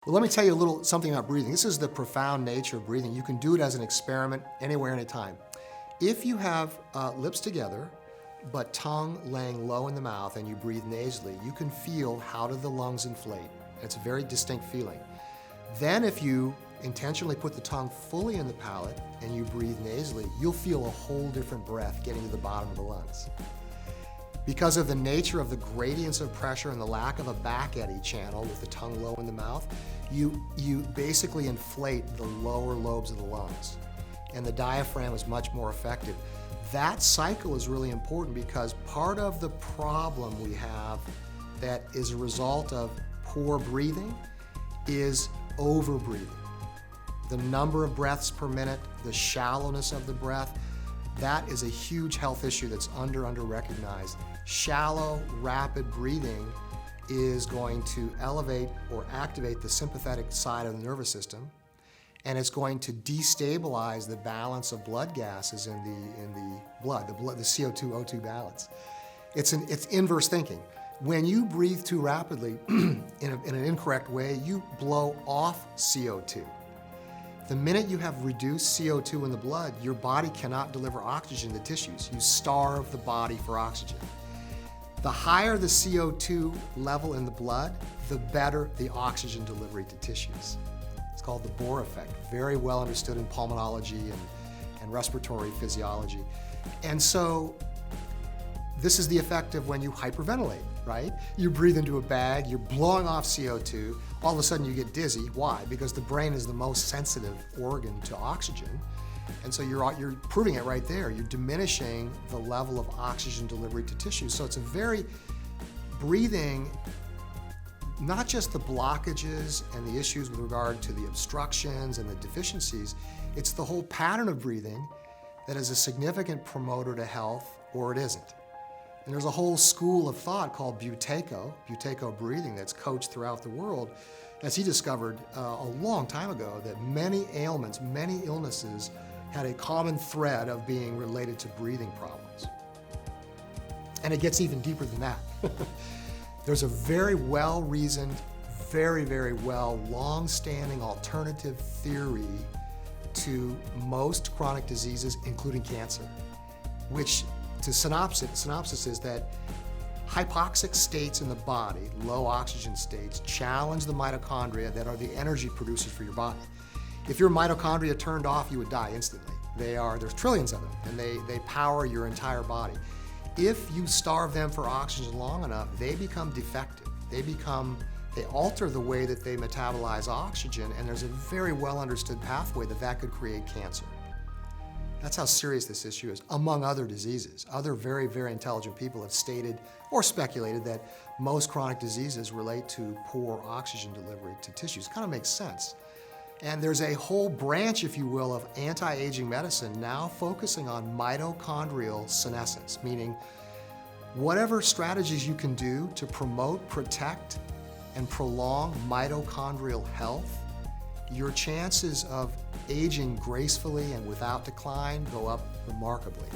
Well, let me tell you a little something about breathing. This is the profound nature of breathing. You can do it as an experiment anywhere, anytime. If you have lips together, but tongue laying low in the mouth and you breathe nasally, you can feel how do the lungs inflate. It's a very distinct feeling. Then if you intentionally put the tongue fully in the palate and you breathe nasally, you'll feel a whole different breath getting to the bottom of the lungs. Because of the nature of the gradients of pressure and the lack of a back eddy channel with the tongue low in the mouth, you basically inflate the lower lobes of the lungs. And the diaphragm is much more effective. That cycle is really important because part of the problem we have that is a result of poor breathing is over-breathing. The number of breaths per minute, the shallowness of the breath, that is a huge health issue that's under-recognized. Shallow, rapid breathing is going to elevate or activate the sympathetic side of the nervous system, and it's going to destabilize the balance of blood gases in the blood, the CO2-O2 balance. It's inverse thinking. When you breathe too rapidly in an incorrect way, you blow off CO2. The minute you have reduced CO2 in the blood, your body cannot deliver oxygen to tissues. You starve the body for oxygen. The higher the CO2 level in the blood, the better the oxygen delivery to tissues. It's called the Bohr effect, very well understood in pulmonology and respiratory physiology. And so this is the effect of when you hyperventilate, right? You breathe into a bag, you're blowing off CO2, all of a sudden you get dizzy. Why? Because the brain is the most sensitive organ to oxygen. And so you're proving it right there. You're diminishing the level of oxygen delivery to tissues. So it's a very breathing, not just the blockages and the issues with regard to the obstructions and the deficiencies, it's the whole pattern of breathing that is a significant promoter to health, or it isn't. And there's a whole school of thought called Buteyko breathing, that's coached throughout the world, as he discovered a long time ago that many ailments, many illnesses had a common thread of being related to breathing problems. And it gets even deeper than that. There's a very well-reasoned, very well long-standing alternative theory to most chronic diseases, including cancer, which synopsis is that hypoxic states in the body, low oxygen states, challenge the mitochondria that are the energy producers for your body. If your mitochondria turned off, you would die instantly. There's trillions of them, and they power your entire body. If you starve them for oxygen long enough, they become defective. They alter the way that they metabolize oxygen, and there's a very well understood pathway that could create cancer. That's how serious this issue is, among other diseases. Other very intelligent people have stated or speculated that most chronic diseases relate to poor oxygen delivery to tissues. Kind of makes sense. And there's a whole branch, if you will, of anti-aging medicine now focusing on mitochondrial senescence, meaning whatever strategies you can do to promote, protect, and prolong mitochondrial health, your chances of aging gracefully and without decline go up remarkably.